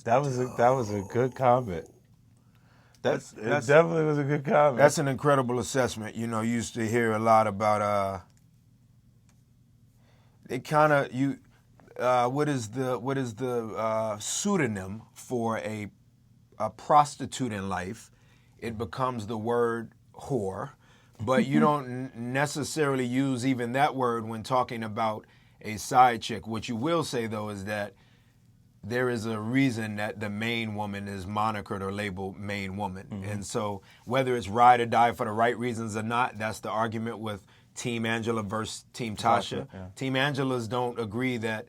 That was a good comment. That definitely was a good comment. That's an incredible assessment. You know, you used to hear a lot about what is the pseudonym for a prostitute in life? It becomes the word whore, but you don't necessarily use even that word when talking about a side chick. What you will say though is that there is a reason that the main woman is monikered or labeled main woman. Mm-hmm. And so whether it's ride or die for the right reasons or not, that's the argument with Team Angela versus Team Tasha. Yeah. Team Angelas don't agree that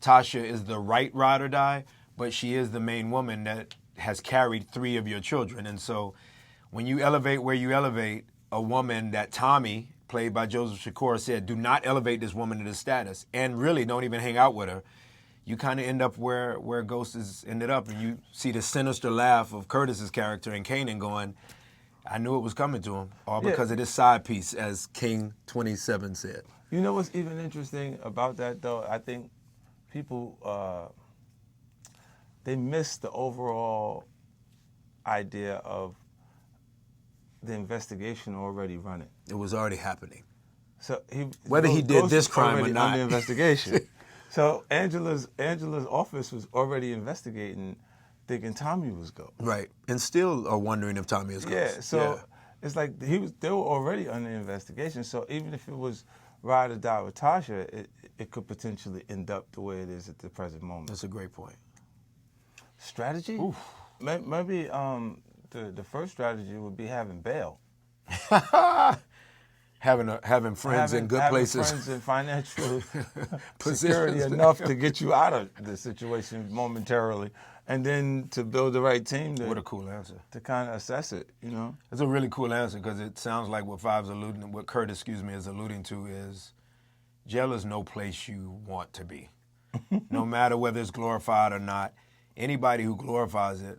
Tasha is the right ride or die, but she is the main woman that has carried 3 of your children. And so when you elevate where you elevate a woman that Tommy, played by Joseph Shakur, said, do not elevate this woman to this status and really don't even hang out with her, you kind of end up where Ghost has ended up, and you see the sinister laugh of Curtis's character and Kanan going, I knew it was coming to him, all because of this side piece, as King 27 said. You know what's even interesting about that, though? I think people, they miss the overall idea of the investigation already running. It was already happening. So whether he did this crime or not. Under investigation. So Angela's office was already investigating, thinking Tommy was gone. Right, and still are wondering if Tommy is gone. Yeah, so it's like they were already under investigation. So even if it was ride or die with Tasha, it could potentially end up the way it is at the present moment. That's a great point. Strategy? Oof. Maybe the first strategy would be having bail. Having friends in good places. Friends in financial security enough to get you out of the situation momentarily, and then to build the right team. What a cool answer. To kind of assess it, you know? It's a really cool answer because it sounds like what Curtis, is alluding to is jail is no place you want to be. No matter whether it's glorified or not. Anybody who glorifies it,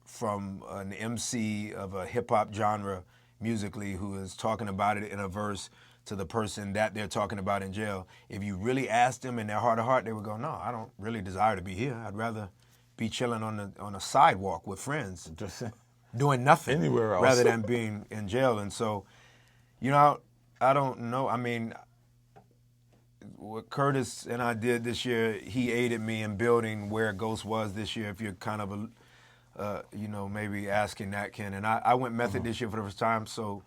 from an MC of a hip-hop genre musically who is talking about it in a verse to the person that they're talking about in jail, if you really asked them in their heart of heart, they would go, no, I don't really desire to be here. I'd rather be chilling on a sidewalk with friends, doing nothing anywhere else, rather than being in jail. And so, I don't know. I mean, what Curtis and I did this year, he aided me in building where Ghost was this year, if you're kind of maybe asking that, Ken. And I went method this year for the first time, so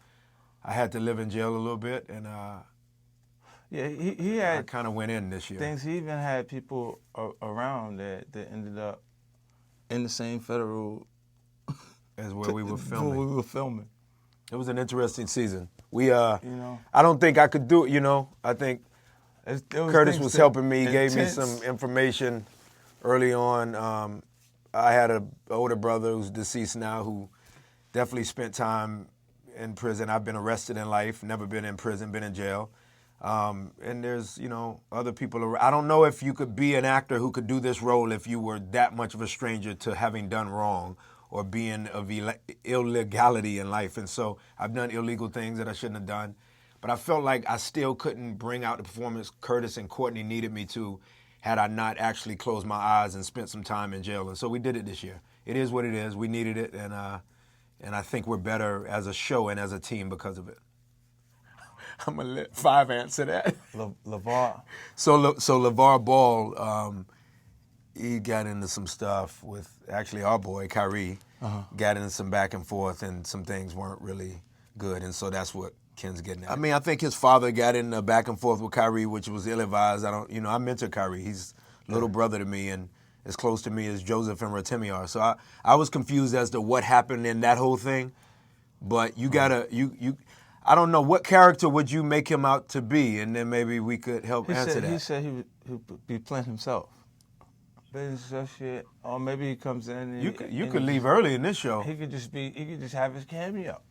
I had to live in jail a little bit. And he had. I kind of went in this year. Things, he even had people around that ended up in the same federal as where we were filming. It was an interesting season. I don't think I could do it. I think Curtis was helping me, gave me some information early on. I had an older brother who's deceased now who definitely spent time in prison. I've been arrested in life, never been in prison, been in jail. And there's, other people around. I don't know if you could be an actor who could do this role if you were that much of a stranger to having done wrong or being of illegality in life. And so I've done illegal things that I shouldn't have done. But I felt like I still couldn't bring out the performance Curtis and Courtney needed me to had I not actually closed my eyes and spent some time in jail. And so we did it this year. It is what it is. We needed it, and I think we're better as a show and as a team because of it. I'm going to let Five answer that. LaVar. So LaVar Ball, he got into some stuff with actually our boy, Kyrie. Got into some back and forth, and some things weren't really good. And so that's what Ken's getting at. I mean, I think his father got in a back and forth with Kyrie, which was ill-advised. I mentor Kyrie. He's a little brother to me and as close to me as Joseph and Rotimi are. So I was confused as to what happened in that whole thing. But you gotta, I don't know, what character would you make him out to be? And then maybe we could help answer that. He said he would be playing himself. Business associate, or maybe he comes in and you could leave early in this show. He could just have his cameo.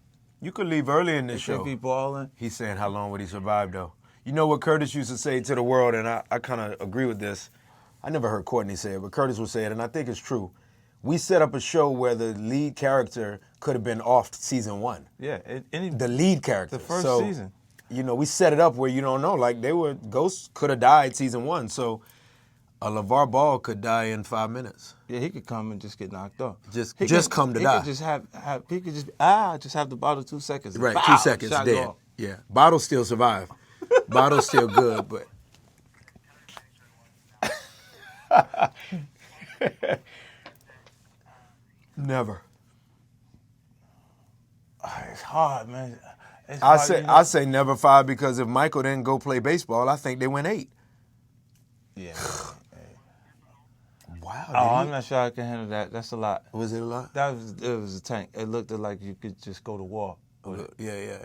You could leave early in this show. He could be balling. He's saying, how long would he survive, though? You know what Curtis used to say to the world, and I kind of agree with this. I never heard Courtney say it, but Curtis would say it, and I think it's true. We set up a show where the lead character could have been off season 1. Yeah, The lead character. The first So, season. You know, we set it up where you don't know. Like, Ghost could have died season 1. So, a LaVar Ball could die in 5 minutes. Yeah, he could come and just get knocked off. Come to die. He could just just have the bottle 2 seconds. Right, Bow, 2 seconds, shot dead. off. Yeah, bottle still survive. Bottle still good, but... Never. It's hard, man. I say never 5 because if Michael didn't go play baseball, I think they went 8. Yeah. Wow. I'm not sure I can handle that. That's a lot. Was it a lot? It was a tank. It looked like you could just go to war. Yeah.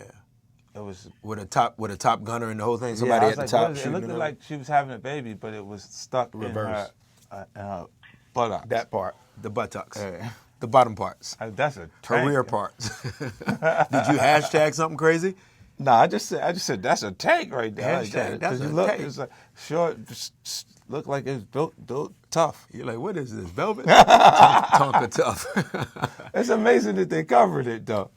It was with a top gunner and the whole thing. I Somebody was at the like, top what is it? It shooting. looked like she was having a baby, but it was stuck Reverse. in her buttocks. That part, the buttocks, Yeah. the bottom parts, That's a her tank. rear parts. Did you hashtag something crazy? No, I just said that's a tank right there. Hashtag, Because that's you a look, tank. it's like short, looked like it's built tough. You're like, what is this, velvet? Tonka tough. It's amazing that they covered it though.